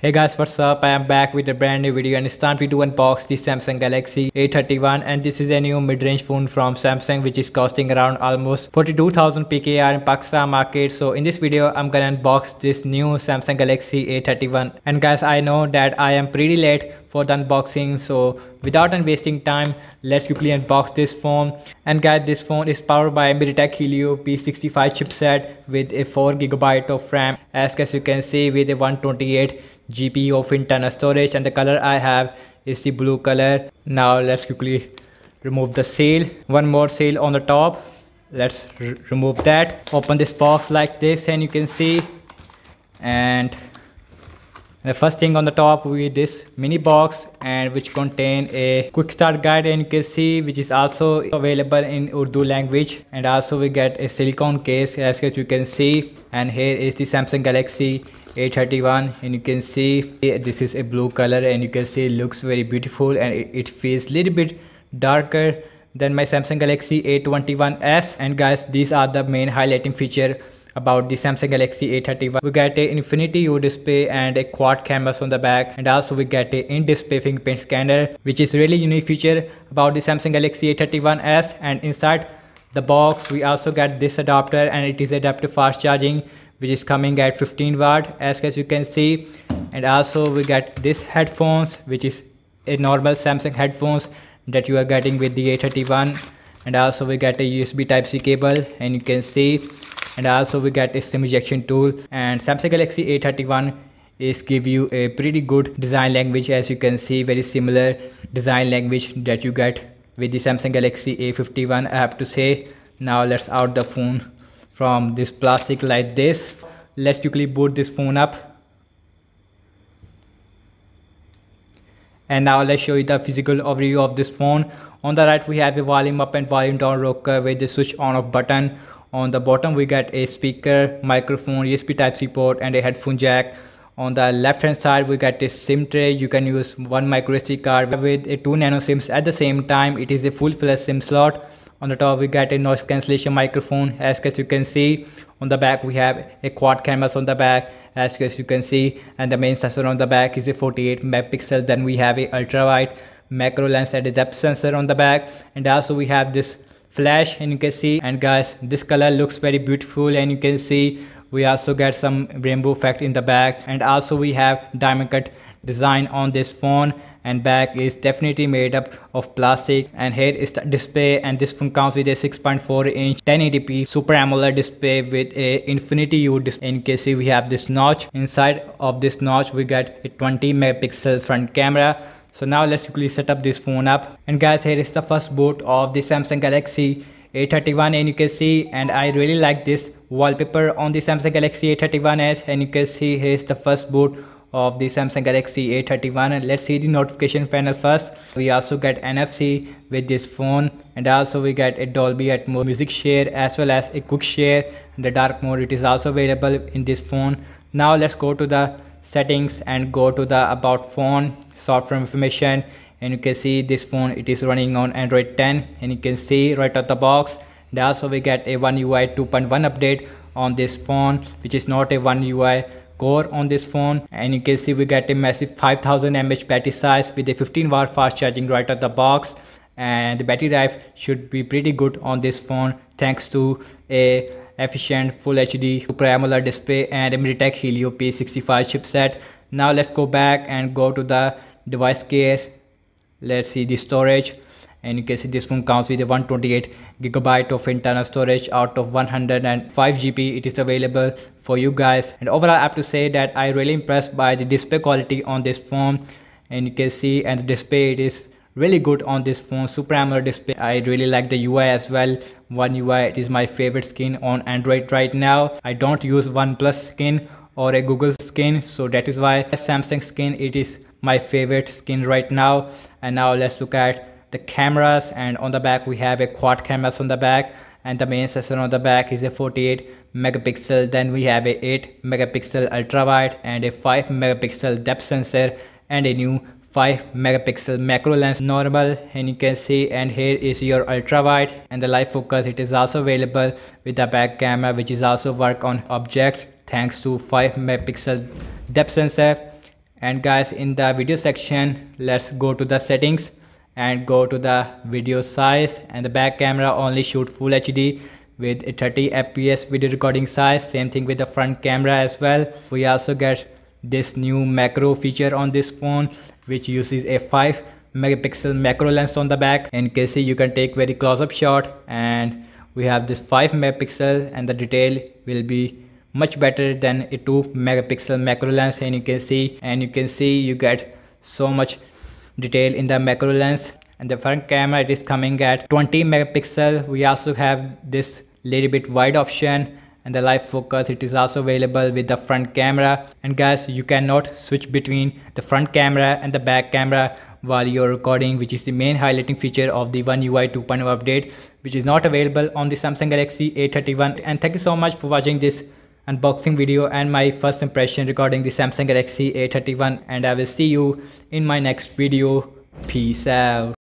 Hey guys, what's up? I am back with a brand new video and it's time to unbox the Samsung Galaxy A31, and this is a new mid-range phone from Samsung which is costing around almost 42,000 PKR in Pakistan market. So in this video I'm gonna unbox this new Samsung Galaxy A31, and guys, I know that I am pretty late for the unboxing, so without wasting time, let's quickly unbox this phone. And guys, this phone is powered by MediaTek Helio P65 chipset with a 4GB of RAM, as you can see, with a 128GB of internal storage, and the color I have is the blue color. Now let's quickly remove the seal. One more seal on the top. Let's remove that. Open this box like this, and you can see, and the first thing on the top with this mini box, and which contain a quick start guide, and you can see which is also available in Urdu language. And also we get a silicone case, as you can see, and here is the Samsung Galaxy A31, and you can see this is a blue color, and you can see it looks very beautiful, and it feels a little bit darker than my Samsung Galaxy A21s. And guys, these are the main highlighting feature about the Samsung Galaxy A31. We get a Infinity U display and a quad cameras on the back, and also we get a in-display fingerprint scanner, which is really unique feature about the Samsung Galaxy A31s. And inside the box we also get this adapter, and it is adaptive fast charging which is coming at 15 watt, as you can see. And also we get this headphones, which is a normal Samsung headphones that you are getting with the A31. And also we get a USB Type-C cable, and you can see. And also we get a SIM ejection tool. And Samsung Galaxy A31 is give you a pretty good design language, as you can see, very similar design language that you get with the Samsung Galaxy A51, I have to say. Now let's out the phone from this plastic like this. Let's quickly boot this phone up. And now let's show you the physical overview of this phone. On the right we have a volume up and volume down rocker with the switch on off button. On the bottom we get a speaker, microphone, USB Type-C port, and a headphone jack. On the left hand side we get a SIM tray. You can use one micro SD card with a 2 nano SIMs at the same time. It is a full-fledged SIM slot. On the top we get a noise cancellation microphone, as you can see. On the back we have a quad cameras on the back, as you can see, and the main sensor on the back is a 48 megapixel. Then we have a ultra wide macro lens and a depth sensor on the back, and also we have this flash, and you can see. And guys, this color looks very beautiful, and you can see we also get some rainbow effect in the back. And also we have diamond cut design on this phone, and back is definitely made up of plastic. And here is the display, and this phone comes with a 6.4 inch 1080p Super AMOLED display with a Infinity U display. And you can see we have this notch. Inside of this notch we get a 20 megapixel front camera. So now let's quickly set up this phone up. And guys, here is the first boot of the Samsung Galaxy A31, and you can see, and I really like this wallpaper on the Samsung Galaxy A31s. And you can see here is the first boot of the Samsung Galaxy A31. And let's see the notification panel first. We also get NFC with this phone, and also we get a Dolby Atmos music share as well as a quick share. The dark mode, it is also available in this phone. Now let's go to the settings and go to the about phone software information, and you can see this phone, it is running on Android 10, and you can see right out the box. And also we get a One UI 2.1 update on this phone, which is not a One UI core on this phone. And you can see we get a massive 5000 mAh battery size with a 15 watt fast charging right out the box, and the battery life should be pretty good on this phone thanks to a efficient full HD Super AMOLED display and a MediaTek Helio P65 chipset. Now let's go back and go to the device care. Let's see the storage, and you can see this phone comes with a 128GB of internal storage out of 105GB. It is available for you guys. And overall I have to say that I really impressed by the display quality on this phone, and you can see, and the display, it is really good on this phone, Super AMOLED display. I really like the UI as well. One UI, it is my favorite skin on Android right now. I don't use OnePlus skin or a Google skin, so that is why Samsung skin, it is my favorite skin right now. And now let's look at the cameras. And on the back we have a quad cameras on the back, and the main sensor on the back is a 48 megapixel. Then we have a 8 megapixel ultra wide and a 5 megapixel depth sensor, and a new 5 megapixel macro lens normal, and you can see. And here is your ultra wide, and the live focus, it is also available with the back camera, which is also work on objects thanks to 5 megapixel depth sensor. And guys, in the video section, let's go to the settings and go to the video size, and the back camera only shoot full HD with a 30 fps video recording size. Same thing with the front camera as well. We also get this new macro feature on this phone, which uses a 5 megapixel macro lens on the back. And you can see you can take very close-up shot, and we have this 5 megapixel, and the detail will be much better than a 2 megapixel macro lens. And you can see you get so much detail in the macro lens. And the front camera, it is coming at 20 megapixel. We also have this little bit wide option, and the live focus, it is also available with the front camera. And guys, you cannot switch between the front camera and the back camera while you're recording, which is the main highlighting feature of the One UI 2.0 update, which is not available on the Samsung Galaxy A31. And thank you so much for watching this unboxing video and my first impression regarding the Samsung Galaxy A31, and I will see you in my next video. Peace out.